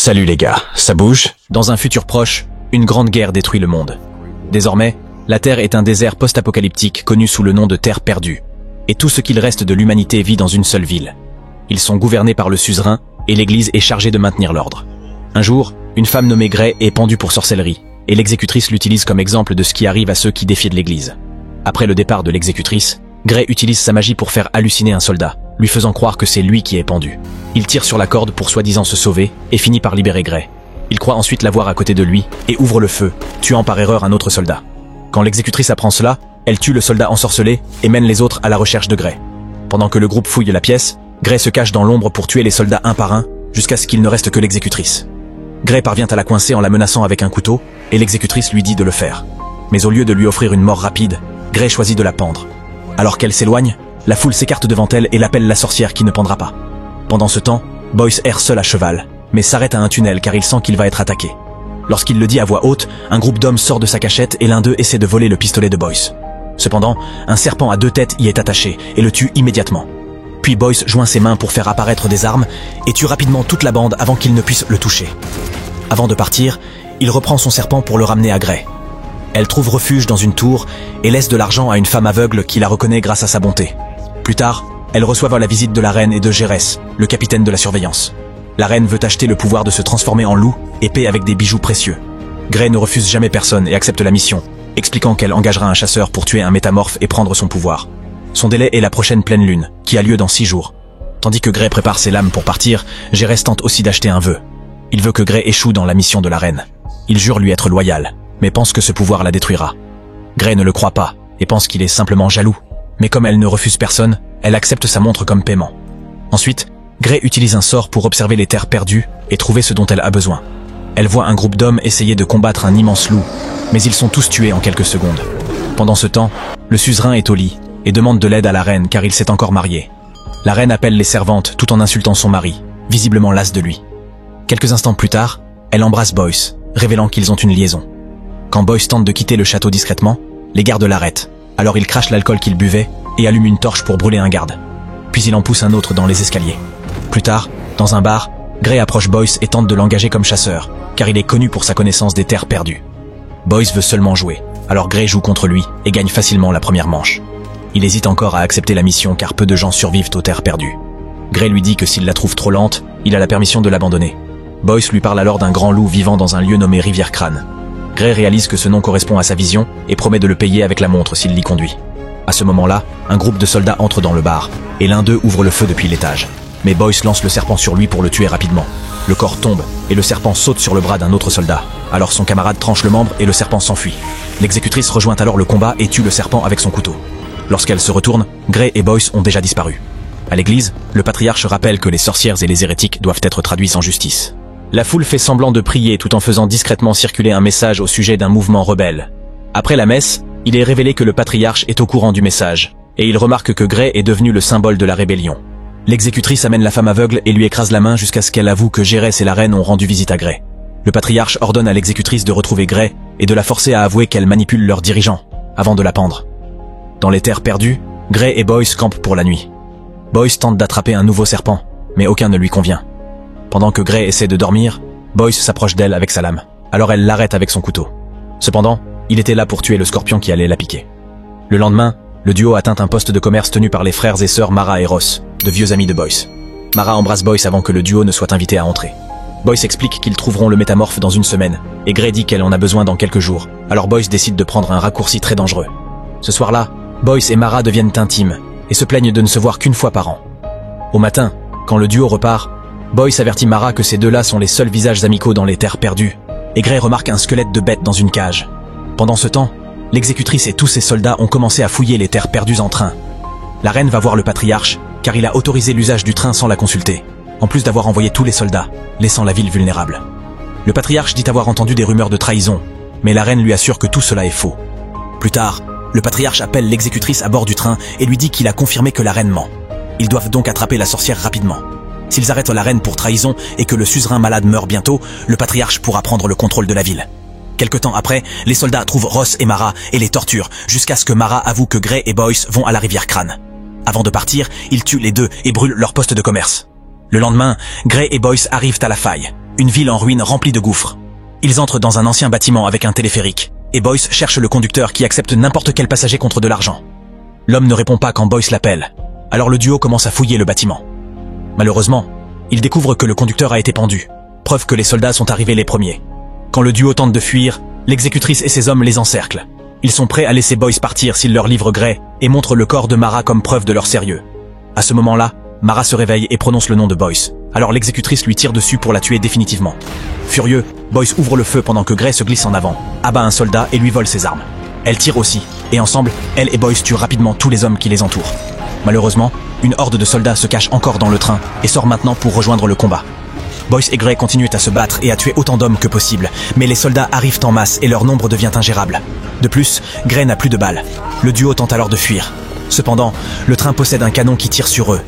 Salut les gars, ça bouge? Dans un futur proche, une grande guerre détruit le monde. Désormais, la Terre est un désert post-apocalyptique connu sous le nom de Terre perdue. Et tout ce qu'il reste de l'humanité vit dans une seule ville. Ils sont gouvernés par le suzerain et l'Église est chargée de maintenir l'ordre. Un jour, une femme nommée Grey est pendue pour sorcellerie, et l'exécutrice l'utilise comme exemple de ce qui arrive à ceux qui défient de l'Église. Après le départ de l'exécutrice, Grey utilise sa magie pour faire halluciner un soldat, lui faisant croire que c'est lui qui est pendu. Il tire sur la corde pour soi-disant se sauver et finit par libérer Grey. Il croit ensuite l'avoir à côté de lui et ouvre le feu, tuant par erreur un autre soldat. Quand l'exécutrice apprend cela, elle tue le soldat ensorcelé et mène les autres à la recherche de Grey. Pendant que le groupe fouille la pièce, Grey se cache dans l'ombre pour tuer les soldats un par un, jusqu'à ce qu'il ne reste que l'exécutrice. Grey parvient à la coincer en la menaçant avec un couteau, et l'exécutrice lui dit de le faire. Mais au lieu de lui offrir une mort rapide, Grey choisit de la pendre. Alors qu'elle s'éloigne, la foule s'écarte devant elle et l'appelle la sorcière qui ne pendra pas. Pendant ce temps, Boyce erre seul à cheval, mais s'arrête à un tunnel car il sent qu'il va être attaqué. Lorsqu'il le dit à voix haute, un groupe d'hommes sort de sa cachette et l'un d'eux essaie de voler le pistolet de Boyce. Cependant, un serpent à 2 têtes y est attaché et le tue immédiatement. Puis Boyce joint ses mains pour faire apparaître des armes et tue rapidement toute la bande avant qu'il ne puisse le toucher. Avant de partir, il reprend son serpent pour le ramener à Grey. Elle trouve refuge dans une tour et laisse de l'argent à une femme aveugle qui la reconnaît grâce à sa bonté. Plus tard, elle reçoit la visite de la reine et de Gérès, le capitaine de la surveillance. La reine veut acheter le pouvoir de se transformer en loup et paie avec des bijoux précieux. Grey ne refuse jamais personne et accepte la mission, expliquant qu'elle engagera un chasseur pour tuer un métamorphe et prendre son pouvoir. Son délai est la prochaine pleine lune, qui a lieu dans 6 jours. Tandis que Grey prépare ses lames pour partir, Gérès tente aussi d'acheter un vœu. Il veut que Grey échoue dans la mission de la reine. Il jure lui être loyal, mais pense que ce pouvoir la détruira. Grey ne le croit pas et pense qu'il est simplement jaloux. Mais comme elle ne refuse personne, elle accepte sa montre comme paiement. Ensuite, Grey utilise un sort pour observer les terres perdues et trouver ce dont elle a besoin. Elle voit un groupe d'hommes essayer de combattre un immense loup, mais ils sont tous tués en quelques secondes. Pendant ce temps, le suzerain est au lit et demande de l'aide à la reine car il s'est encore marié. La reine appelle les servantes tout en insultant son mari, visiblement lasse de lui. Quelques instants plus tard, elle embrasse Boyce, révélant qu'ils ont une liaison. Quand Boyce tente de quitter le château discrètement, les gardes l'arrêtent. Alors il crache l'alcool qu'il buvait et allume une torche pour brûler un garde. Puis il en pousse un autre dans les escaliers. Plus tard, dans un bar, Grey approche Boyce et tente de l'engager comme chasseur, car il est connu pour sa connaissance des terres perdues. Boyce veut seulement jouer, alors Grey joue contre lui et gagne facilement la première manche. Il hésite encore à accepter la mission car peu de gens survivent aux terres perdues. Grey lui dit que s'il la trouve trop lente, il a la permission de l'abandonner. Boyce lui parle alors d'un grand loup vivant dans un lieu nommé Rivière-Crâne. Grey réalise que ce nom correspond à sa vision et promet de le payer avec la montre s'il l'y conduit. À ce moment-là, un groupe de soldats entre dans le bar, et l'un d'eux ouvre le feu depuis l'étage. Mais Boyce lance le serpent sur lui pour le tuer rapidement. Le corps tombe, et le serpent saute sur le bras d'un autre soldat. Alors son camarade tranche le membre et le serpent s'enfuit. L'exécutrice rejoint alors le combat et tue le serpent avec son couteau. Lorsqu'elle se retourne, Grey et Boyce ont déjà disparu. À l'église, le patriarche rappelle que les sorcières et les hérétiques doivent être traduits sans justice. La foule fait semblant de prier tout en faisant discrètement circuler un message au sujet d'un mouvement rebelle. Après la messe, il est révélé que le patriarche est au courant du message, et il remarque que Grey est devenu le symbole de la rébellion. L'exécutrice amène la femme aveugle et lui écrase la main jusqu'à ce qu'elle avoue que Gérès et la reine ont rendu visite à Grey. Le patriarche ordonne à l'exécutrice de retrouver Grey et de la forcer à avouer qu'elle manipule leurs dirigeants, avant de la pendre. Dans les terres perdues, Grey et Boyce campent pour la nuit. Boyce tente d'attraper un nouveau serpent, mais aucun ne lui convient. Pendant que Grey essaie de dormir, Boyce s'approche d'elle avec sa lame. Alors elle l'arrête avec son couteau. Cependant, il était là pour tuer le scorpion qui allait la piquer. Le lendemain, le duo atteint un poste de commerce tenu par les frères et sœurs Mara et Ross, de vieux amis de Boyce. Mara embrasse Boyce avant que le duo ne soit invité à entrer. Boyce explique qu'ils trouveront le métamorphe dans une semaine, et Grey dit qu'elle en a besoin dans quelques jours. Alors Boyce décide de prendre un raccourci très dangereux. Ce soir-là, Boyce et Mara deviennent intimes, et se plaignent de ne se voir qu'une fois par an. Au matin, quand le duo repart, Boyce avertit Mara que ces deux-là sont les seuls visages amicaux dans les terres perdues, et Grey remarque un squelette de bête dans une cage. Pendant ce temps, l'exécutrice et tous ses soldats ont commencé à fouiller les terres perdues en train. La reine va voir le patriarche, car il a autorisé l'usage du train sans la consulter, en plus d'avoir envoyé tous les soldats, laissant la ville vulnérable. Le patriarche dit avoir entendu des rumeurs de trahison, mais la reine lui assure que tout cela est faux. Plus tard, le patriarche appelle l'exécutrice à bord du train et lui dit qu'il a confirmé que la reine ment. Ils doivent donc attraper la sorcière rapidement. S'ils arrêtent la reine pour trahison et que le suzerain malade meurt bientôt, le patriarche pourra prendre le contrôle de la ville. Quelque temps après, les soldats trouvent Ross et Mara et les torturent, jusqu'à ce que Mara avoue que Grey et Boyce vont à la Rivière-Crâne. Avant de partir, ils tuent les deux et brûlent leur poste de commerce. Le lendemain, Grey et Boyce arrivent à la faille. une ville en ruine remplie de gouffres. Ils entrent dans un ancien bâtiment avec un téléphérique, et Boyce cherche le conducteur qui accepte n'importe quel passager contre de l'argent. L'homme ne répond pas quand Boyce l'appelle, alors le duo commence à fouiller le bâtiment. Malheureusement, il découvre que le conducteur a été pendu, preuve que les soldats sont arrivés les premiers. Quand le duo tente de fuir, l'exécutrice et ses hommes les encerclent. Ils sont prêts à laisser Boyce partir s'il leur livre Gray et montrent le corps de Mara comme preuve de leur sérieux. À ce moment-là, Mara se réveille et prononce le nom de Boyce. Alors l'exécutrice lui tire dessus pour la tuer définitivement. Furieux, Boyce ouvre le feu pendant que Gray se glisse en avant, abat un soldat et lui vole ses armes. Elle tire aussi, et ensemble, elle et Boyce tuent rapidement tous les hommes qui les entourent. Malheureusement, une horde de soldats se cache encore dans le train et sort maintenant pour rejoindre le combat. Boyce et Gray continuent à se battre et à tuer autant d'hommes que possible, mais les soldats arrivent en masse et leur nombre devient ingérable. De plus, Gray n'a plus de balles. Le duo tente alors de fuir. Cependant, le train possède un canon qui tire sur eux.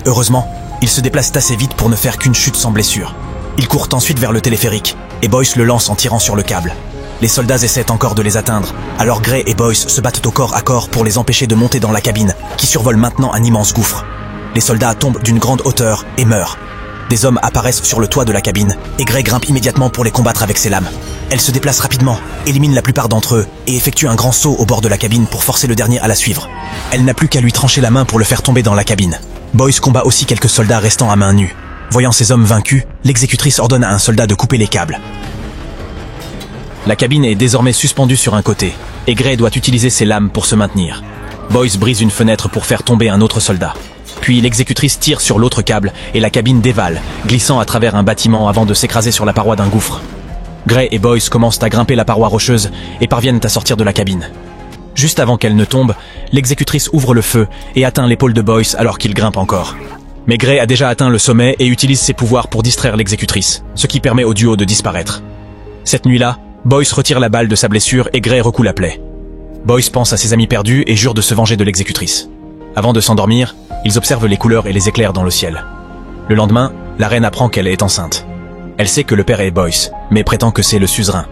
Heureusement, ils se déplacent assez vite pour ne faire qu'une chute sans blessure. Ils courent ensuite vers le téléphérique, et Boyce le lance en tirant sur le câble. Les soldats essaient encore de les atteindre, alors Gray et Boyce se battent au corps à corps pour les empêcher de monter dans la cabine, qui survole maintenant un immense gouffre. Les soldats tombent d'une grande hauteur et meurent. Des hommes apparaissent sur le toit de la cabine, et Gray grimpe immédiatement pour les combattre avec ses lames. Elle se déplace rapidement, élimine la plupart d'entre eux, et effectue un grand saut au bord de la cabine pour forcer le dernier à la suivre. Elle n'a plus qu'à lui trancher la main pour le faire tomber dans la cabine. Boyce combat aussi quelques soldats restant à main nue. Voyant ces hommes vaincus, l'exécutrice ordonne à un soldat de couper les câbles. La cabine est désormais suspendue sur un côté, et Gray doit utiliser ses lames pour se maintenir. Boyce brise une fenêtre pour faire tomber un autre soldat. Puis l'exécutrice tire sur l'autre câble et la cabine dévale, glissant à travers un bâtiment avant de s'écraser sur la paroi d'un gouffre. Gray et Boyce commencent à grimper la paroi rocheuse et parviennent à sortir de la cabine. Juste avant qu'elle ne tombe, l'exécutrice ouvre le feu et atteint l'épaule de Boyce alors qu'il grimpe encore. Mais Gray a déjà atteint le sommet et utilise ses pouvoirs pour distraire l'exécutrice, ce qui permet au duo de disparaître. Cette nuit-là, Boyce retire la balle de sa blessure et Gray recoue la plaie. Boyce pense à ses amis perdus et jure de se venger de l'exécutrice. Avant de s'endormir, ils observent les couleurs et les éclairs dans le ciel. Le lendemain, la reine apprend qu'elle est enceinte. Elle sait que le père est Boyce, mais prétend que c'est le suzerain.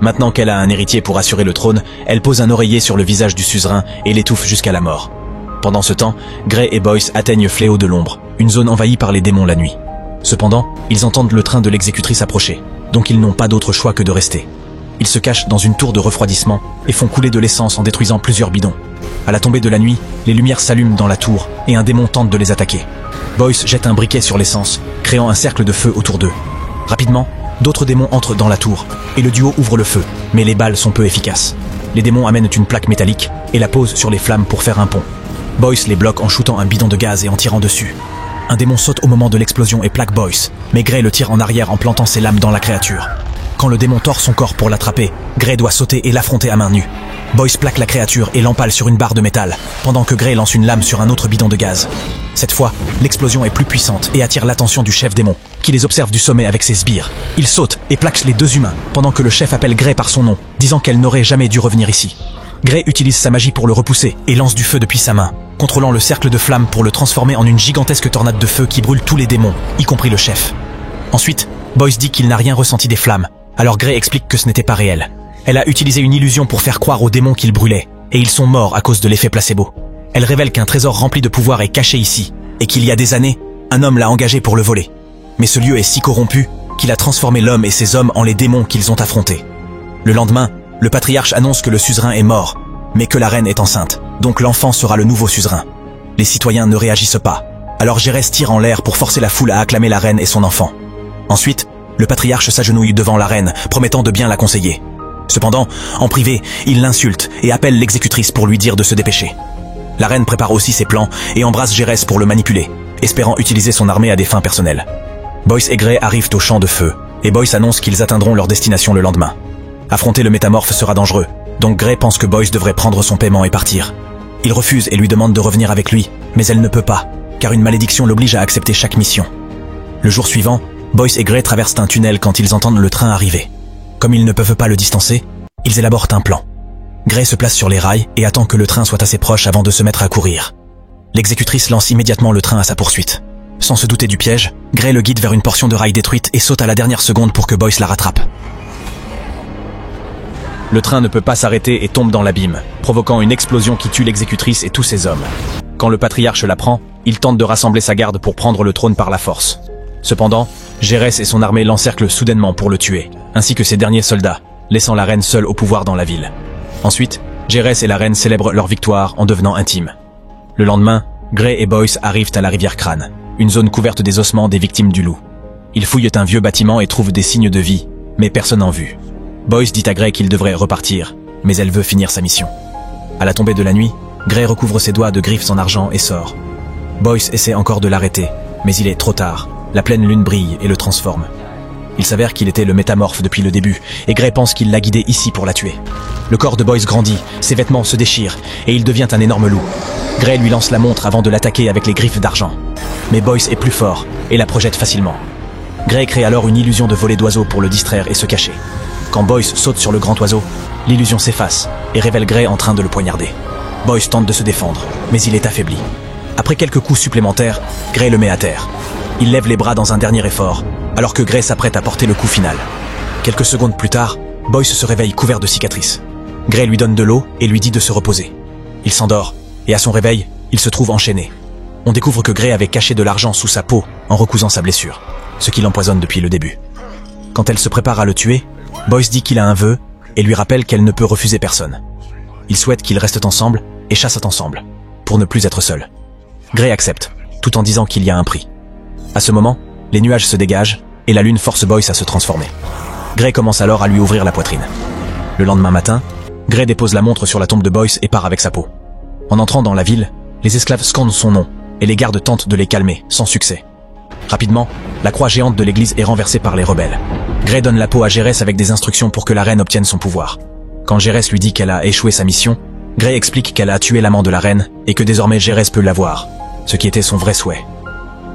Maintenant qu'elle a un héritier pour assurer le trône, elle pose un oreiller sur le visage du suzerain et l'étouffe jusqu'à la mort. Pendant ce temps, Gray et Boyce atteignent Fléau de l'ombre, une zone envahie par les démons la nuit. Cependant, ils entendent le train de l'exécutrice approcher, donc ils n'ont pas d'autre choix que de rester. Ils se cachent dans une tour de refroidissement et font couler de l'essence en détruisant plusieurs bidons. À la tombée de la nuit, les lumières s'allument dans la tour et un démon tente de les attaquer. Boyce jette un briquet sur l'essence, créant un cercle de feu autour d'eux. Rapidement, d'autres démons entrent dans la tour et le duo ouvre le feu, mais les balles sont peu efficaces. Les démons amènent une plaque métallique et la posent sur les flammes pour faire un pont. Boyce les bloque en shootant un bidon de gaz et en tirant dessus. Un démon saute au moment de l'explosion et plaque Boyce, mais Gray le tire en arrière en plantant ses lames dans la créature. Quand le démon tord son corps pour l'attraper, Gray doit sauter et l'affronter à main nue. Boyce plaque la créature et l'empale sur une barre de métal, pendant que Gray lance une lame sur un autre bidon de gaz. Cette fois, l'explosion est plus puissante et attire l'attention du chef démon, qui les observe du sommet avec ses sbires. Il saute et plaque les deux humains, pendant que le chef appelle Gray par son nom, disant qu'elle n'aurait jamais dû revenir ici. Gray utilise sa magie pour le repousser et lance du feu depuis sa main, contrôlant le cercle de flammes pour le transformer en une gigantesque tornade de feu qui brûle tous les démons, y compris le chef. Ensuite, Boyce dit qu'il n'a rien ressenti des flammes, alors Gray explique que ce n'était pas réel. Elle a utilisé une illusion pour faire croire aux démons qu'ils brûlaient, et ils sont morts à cause de l'effet placebo. Elle révèle qu'un trésor rempli de pouvoir est caché ici, et qu'il y a des années, un homme l'a engagé pour le voler. Mais ce lieu est si corrompu qu'il a transformé l'homme et ses hommes en les démons qu'ils ont affrontés. Le lendemain, le patriarche annonce que le suzerain est mort, mais que la reine est enceinte, donc l'enfant sera le nouveau suzerain. Les citoyens ne réagissent pas, alors Gérès tire en l'air pour forcer la foule à acclamer la reine et son enfant. Ensuite, le patriarche s'agenouille devant la reine, promettant de bien la conseiller. Cependant, en privé, il l'insulte et appelle l'exécutrice pour lui dire de se dépêcher. La reine prépare aussi ses plans et embrasse Gérès pour le manipuler, espérant utiliser son armée à des fins personnelles. Boyce et Gray arrivent au champ de feu, et Boyce annonce qu'ils atteindront leur destination le lendemain. Affronter le métamorphe sera dangereux, donc Gray pense que Boyce devrait prendre son paiement et partir. Il refuse et lui demande de revenir avec lui, mais elle ne peut pas, car une malédiction l'oblige à accepter chaque mission. Le jour suivant, Boyce et Gray traversent un tunnel quand ils entendent le train arriver. Comme ils ne peuvent pas le distancer, ils élaborent un plan. Gray se place sur les rails et attend que le train soit assez proche avant de se mettre à courir. L'exécutrice lance immédiatement le train à sa poursuite. Sans se douter du piège, Gray le guide vers une portion de rail détruite et saute à la dernière seconde pour que Boyce la rattrape. Le train ne peut pas s'arrêter et tombe dans l'abîme, provoquant une explosion qui tue l'exécutrice et tous ses hommes. Quand le patriarche l'apprend, il tente de rassembler sa garde pour prendre le trône par la force. Cependant, Gérès et son armée l'encerclent soudainement pour le tuer, ainsi que ses derniers soldats, laissant la reine seule au pouvoir dans la ville. Ensuite, Gérès et la reine célèbrent leur victoire en devenant intimes. Le lendemain, Gray et Boyce arrivent à la rivière Crâne, une zone couverte des ossements des victimes du loup. Ils fouillent un vieux bâtiment et trouvent des signes de vie, mais personne en vue. Boyce dit à Gray qu'il devrait repartir, mais elle veut finir sa mission. À la tombée de la nuit, Gray recouvre ses doigts de griffes en argent et sort. Boyce essaie encore de l'arrêter, mais il est trop tard. La pleine lune brille et le transforme. Il s'avère qu'il était le métamorphe depuis le début, et Gray pense qu'il l'a guidé ici pour la tuer. Le corps de Boyce grandit, ses vêtements se déchirent, et il devient un énorme loup. Gray lui lance la montre avant de l'attaquer avec les griffes d'argent. Mais Boyce est plus fort, et la projette facilement. Gray crée alors une illusion de voler d'oiseau pour le distraire et se cacher. Quand Boyce saute sur le grand oiseau, l'illusion s'efface, et révèle Gray en train de le poignarder. Boyce tente de se défendre, mais il est affaibli. Après quelques coups supplémentaires, Gray le met à terre. Il lève les bras dans un dernier effort, alors que Gray s'apprête à porter le coup final. Quelques secondes plus tard, Boyce se réveille couvert de cicatrices. Gray lui donne de l'eau et lui dit de se reposer. Il s'endort, et à son réveil, il se trouve enchaîné. On découvre que Gray avait caché de l'argent sous sa peau en recousant sa blessure, ce qui l'empoisonne depuis le début. Quand elle se prépare à le tuer, Boyce dit qu'il a un vœu et lui rappelle qu'elle ne peut refuser personne. Il souhaite qu'ils restent ensemble et chassent ensemble, pour ne plus être seuls. Gray accepte, tout en disant qu'il y a un prix. À ce moment, les nuages se dégagent et la lune force Boyce à se transformer. Gray commence alors à lui ouvrir la poitrine. Le lendemain matin, Gray dépose la montre sur la tombe de Boyce et part avec sa peau. En entrant dans la ville, les esclaves scandent son nom et les gardes tentent de les calmer, sans succès. Rapidement, la croix géante de l'église est renversée par les rebelles. Gray donne la peau à Gérès avec des instructions pour que la reine obtienne son pouvoir. Quand Gérès lui dit qu'elle a échoué sa mission, Gray explique qu'elle a tué l'amant de la reine et que désormais Gérès peut l'avoir, ce qui était son vrai souhait.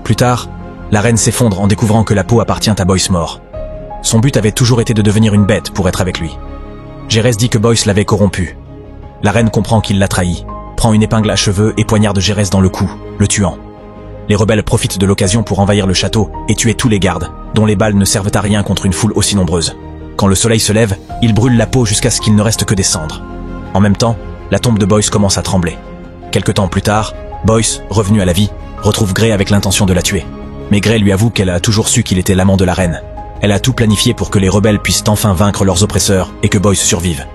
Plus tard, la reine s'effondre en découvrant que la peau appartient à Boyce mort. Son but avait toujours été de devenir une bête pour être avec lui. Gérès dit que Boyce l'avait corrompu. La reine comprend qu'il l'a trahi, prend une épingle à cheveux et poignarde Gérès dans le cou, le tuant. Les rebelles profitent de l'occasion pour envahir le château et tuer tous les gardes, dont les balles ne servent à rien contre une foule aussi nombreuse. Quand le soleil se lève, ils brûlent la peau jusqu'à ce qu'il ne reste que des cendres. En même temps, la tombe de Boyce commence à trembler. Quelque temps plus tard, Boyce, revenu à la vie, retrouve Gray avec l'intention de la tuer. Mais Gray lui avoue qu'elle a toujours su qu'il était l'amant de la reine. Elle a tout planifié pour que les rebelles puissent enfin vaincre leurs oppresseurs et que Boyce survive.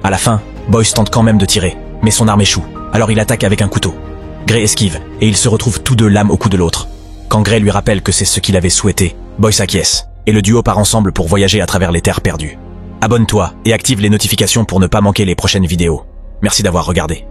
À la fin, Boyce tente quand même de tirer, mais son arme échoue, alors il attaque avec un couteau. Gray esquive, et ils se retrouvent tous deux l'âme au cou de l'autre. Quand Gray lui rappelle que c'est ce qu'il avait souhaité, Boyce acquiesce, et le duo part ensemble pour voyager à travers les terres perdues. Abonne-toi et active les notifications pour ne pas manquer les prochaines vidéos. Merci d'avoir regardé.